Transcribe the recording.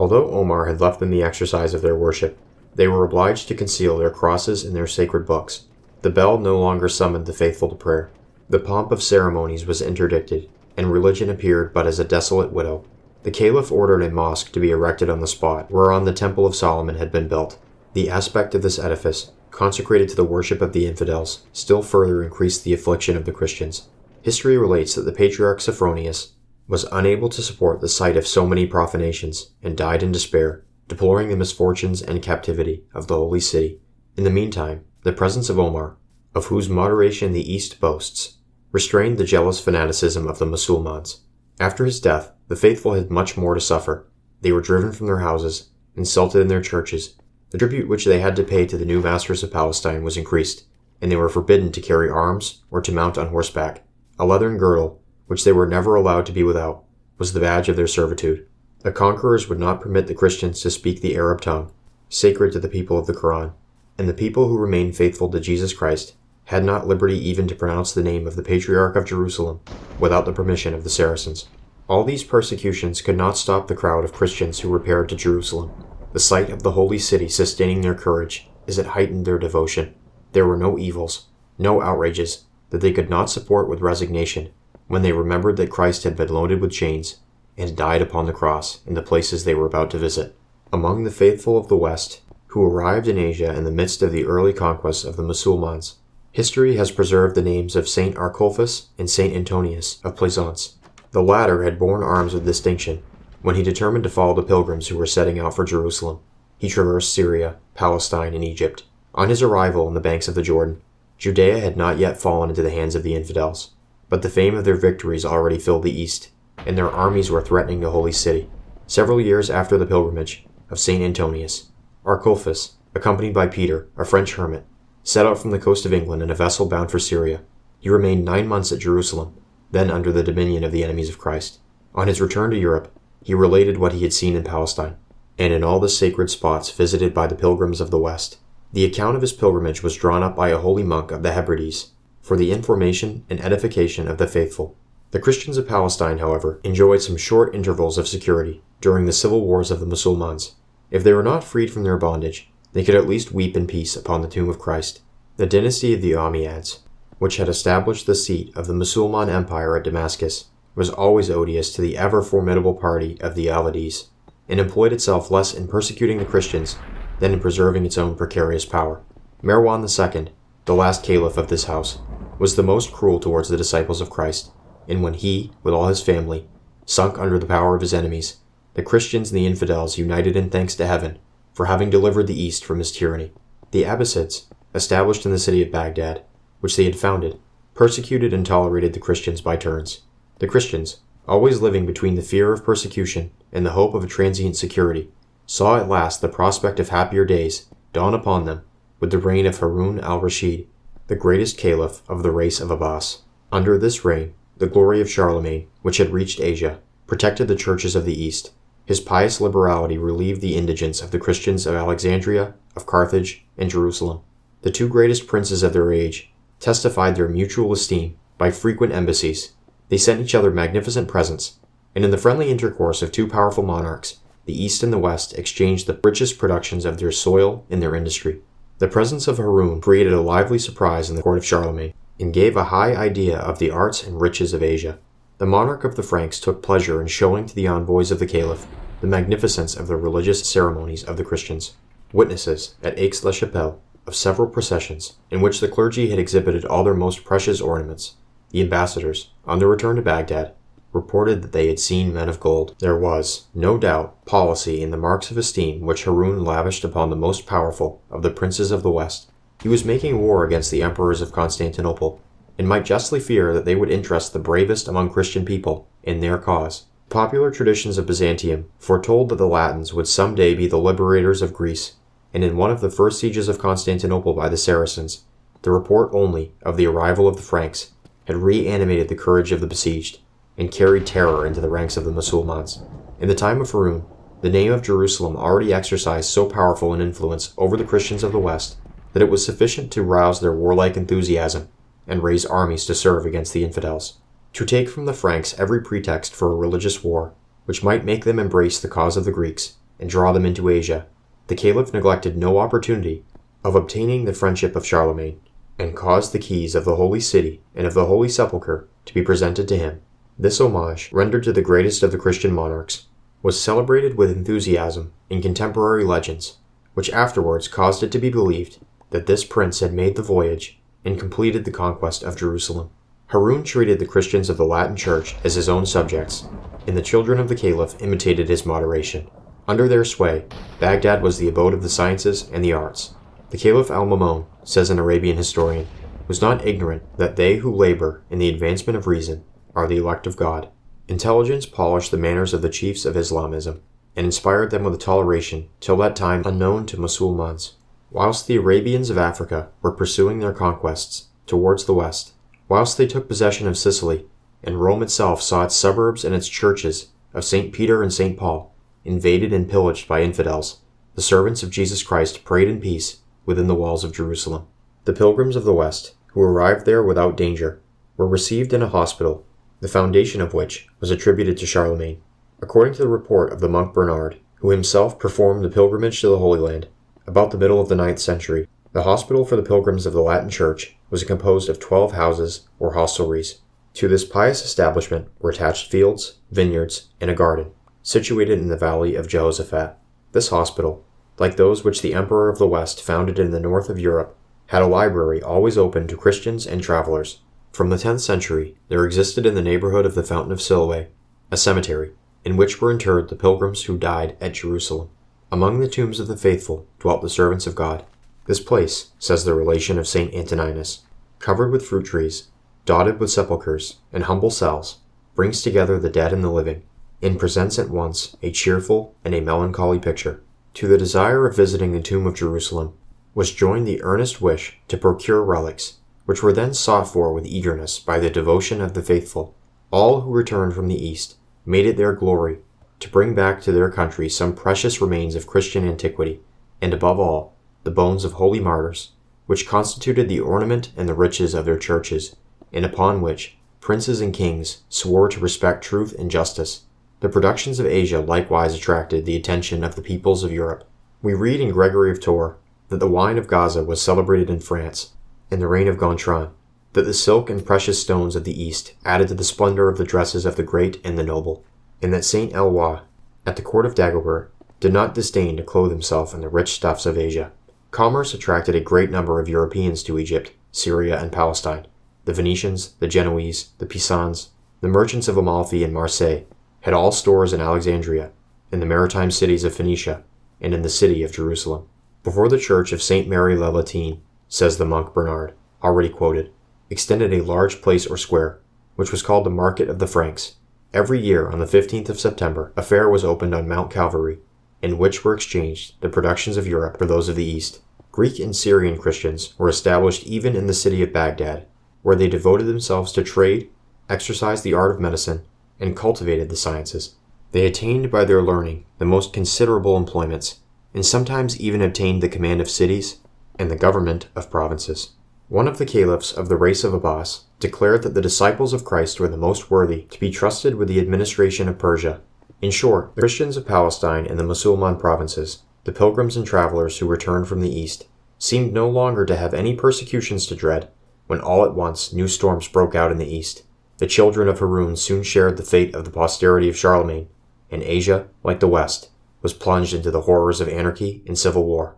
Although Omar had left them the exercise of their worship, they were obliged to conceal their crosses in their sacred books. The bell no longer summoned the faithful to prayer. The pomp of ceremonies was interdicted, and religion appeared but as a desolate widow. The Caliph ordered a mosque to be erected on the spot whereon the Temple of Solomon had been built. The aspect of this edifice, consecrated to the worship of the infidels, still further increased the affliction of the Christians. History relates that the Patriarch Sophronius was unable to support the sight of so many profanations, and died in despair, deploring the misfortunes and captivity of the Holy City. In the meantime, the presence of Omar, of whose moderation the East boasts, restrained the jealous fanaticism of the Musulmans. After his death, the faithful had much more to suffer. They were driven from their houses, insulted in their churches. The tribute which they had to pay to the new masters of Palestine was increased, and they were forbidden to carry arms or to mount on horseback. A leathern girdle, which they were never allowed to be without, was the badge of their servitude. The conquerors would not permit the Christians to speak the Arab tongue, sacred to the people of the Quran, and the people who remained faithful to Jesus Christ had not liberty even to pronounce the name of the Patriarch of Jerusalem without the permission of the Saracens. All these persecutions could not stop the crowd of Christians who repaired to Jerusalem. The sight of the holy city sustaining their courage as it heightened their devotion. There were no evils, no outrages, that they could not support with resignation when they remembered that Christ had been loaded with chains and died upon the cross in the places they were about to visit. Among the faithful of the West, who arrived in Asia in the midst of the early conquests of the Musulmans, history has preserved the names of Saint Arculfus and Saint Antonius of Plaisance. The latter had borne arms with distinction when he determined to follow the pilgrims who were setting out for Jerusalem. He traversed Syria, Palestine, and Egypt. On his arrival on the banks of the Jordan, Judea had not yet fallen into the hands of the infidels, but the fame of their victories already filled the East, and their armies were threatening the holy city. Several years after the pilgrimage of Saint Antonius, Arculfus, accompanied by Peter, a French hermit, set out from the coast of England in a vessel bound for Syria. He remained 9 months at Jerusalem, then under the dominion of the enemies of Christ. On his return to Europe, he related what he had seen in Palestine, and in all the sacred spots visited by the pilgrims of the West. The account of his pilgrimage was drawn up by a holy monk of the Hebrides, for the information and edification of the faithful. The Christians of Palestine, however, enjoyed some short intervals of security during the civil wars of the Musulmans. If they were not freed from their bondage, they could at least weep in peace upon the tomb of Christ. The dynasty of the Umayyads, which had established the seat of the Musulman Empire at Damascus, was always odious to the ever-formidable party of the Alides, and employed itself less in persecuting the Christians than in preserving its own precarious power. Marwan II, the last caliph of this house, was the most cruel towards the disciples of Christ, and when he, with all his family, sunk under the power of his enemies, the Christians and the infidels united in thanks to heaven for having delivered the East from his tyranny. The Abbasids, established in the city of Baghdad, which they had founded, persecuted and tolerated the Christians by turns. The Christians, always living between the fear of persecution and the hope of a transient security, saw at last the prospect of happier days dawn upon them with the reign of Harun al-Rashid, the greatest caliph of the race of Abbas. Under this reign, the glory of Charlemagne, which had reached Asia, protected the churches of the East. His pious liberality relieved the indigence of the Christians of Alexandria, of Carthage, and Jerusalem. The two greatest princes of their age testified their mutual esteem by frequent embassies. They sent each other magnificent presents, and in the friendly intercourse of two powerful monarchs, the East and the West exchanged the richest productions of their soil and their industry. The presence of Harun created a lively surprise in the court of Charlemagne, and gave a high idea of the arts and riches of Asia. The monarch of the Franks took pleasure in showing to the envoys of the caliph the magnificence of the religious ceremonies of the Christians. Witnesses, at Aix-la-Chapelle, of several processions, in which the clergy had exhibited all their most precious ornaments. The ambassadors, on their return to Baghdad, reported that they had seen men of gold. There was, no doubt, policy in the marks of esteem which Harun lavished upon the most powerful of the princes of the West. He was making war against the emperors of Constantinople, and might justly fear that they would interest the bravest among Christian people in their cause. Popular traditions of Byzantium foretold that the Latins would some day be the liberators of Greece, and in one of the first sieges of Constantinople by the Saracens, the report only of the arrival of the Franks had reanimated the courage of the besieged, and carried terror into the ranks of the Musulmans. In the time of Harun, the name of Jerusalem already exercised so powerful an influence over the Christians of the West that it was sufficient to rouse their warlike enthusiasm and raise armies to serve against the infidels. To take from the Franks every pretext for a religious war, which might make them embrace the cause of the Greeks, and draw them into Asia, the Caliph neglected no opportunity of obtaining the friendship of Charlemagne, and caused the keys of the Holy City and of the Holy Sepulchre to be presented to him. This homage, rendered to the greatest of the Christian monarchs, was celebrated with enthusiasm in contemporary legends, which afterwards caused it to be believed that this prince had made the voyage and completed the conquest of Jerusalem. Harun treated the Christians of the Latin Church as his own subjects, and the children of the Caliph imitated his moderation. Under their sway, Baghdad was the abode of the sciences and the arts. The Caliph al-Mamun, says an Arabian historian, was not ignorant that they who labor in the advancement of reason are the elect of God. Intelligence polished the manners of the chiefs of Islamism, and inspired them with a toleration till that time unknown to Mussulmans. Whilst the Arabians of Africa were pursuing their conquests towards the west, whilst they took possession of Sicily, and Rome itself saw its suburbs and its churches of St. Peter and St. Paul invaded and pillaged by infidels, the servants of Jesus Christ prayed in peace within the walls of Jerusalem. The pilgrims of the West, who arrived there without danger, were received in a hospital, the foundation of which was attributed to Charlemagne. According to the report of the monk Bernard, who himself performed the pilgrimage to the Holy Land, about the middle of the 9th century, the hospital for the pilgrims of the Latin Church was composed of 12 houses or hostelries. To this pious establishment were attached fields, vineyards, and a garden, situated in the valley of Jehoshaphat. This hospital, like those which the Emperor of the West founded in the north of Europe, had a library always open to Christians and travelers. From the 10th century, there existed in the neighborhood of the Fountain of Siloé a cemetery, in which were interred the pilgrims who died at Jerusalem. Among the tombs of the faithful dwelt the servants of God. This place, says the relation of St. Antoninus, covered with fruit trees, dotted with sepulchres and humble cells, brings together the dead and the living, and presents at once a cheerful and a melancholy picture. To the desire of visiting the tomb of Jerusalem was joined the earnest wish to procure relics, which were then sought for with eagerness by the devotion of the faithful. All who returned from the East made it their glory to bring back to their country some precious remains of Christian antiquity, and above all, the bones of holy martyrs, which constituted the ornament and the riches of their churches, and upon which princes and kings swore to respect truth and justice. The productions of Asia likewise attracted the attention of the peoples of Europe. We read in Gregory of Tours that the wine of Gaza was celebrated in France, in the reign of Gontran, that the silk and precious stones of the East added to the splendor of the dresses of the great and the noble, and that Saint Eloi, at the court of Dagobert, did not disdain to clothe himself in the rich stuffs of Asia. Commerce attracted a great number of Europeans to Egypt, Syria, and Palestine. The Venetians, the Genoese, the Pisans, the merchants of Amalfi and Marseille had all stores in Alexandria, in the maritime cities of Phoenicia, and in the city of Jerusalem. Before the church of St. Mary la Latine, says the monk Bernard, already quoted, extended a large place or square, which was called the Market of the Franks. Every year on the 15th of September, a fair was opened on Mount Calvary, in which were exchanged the productions of Europe for those of the East. Greek and Syrian Christians were established even in the city of Baghdad, where they devoted themselves to trade, exercised the art of medicine, and cultivated the sciences. They attained by their learning the most considerable employments, and sometimes even obtained the command of cities and the government of provinces. One of the caliphs of the race of Abbas declared that the disciples of Christ were the most worthy to be trusted with the administration of Persia. In short, the Christians of Palestine and the Mussulman provinces, the pilgrims and travelers who returned from the East, seemed no longer to have any persecutions to dread, when all at once new storms broke out in the East. The children of Harun soon shared the fate of the posterity of Charlemagne, and Asia, like the West, was plunged into the horrors of anarchy and civil war.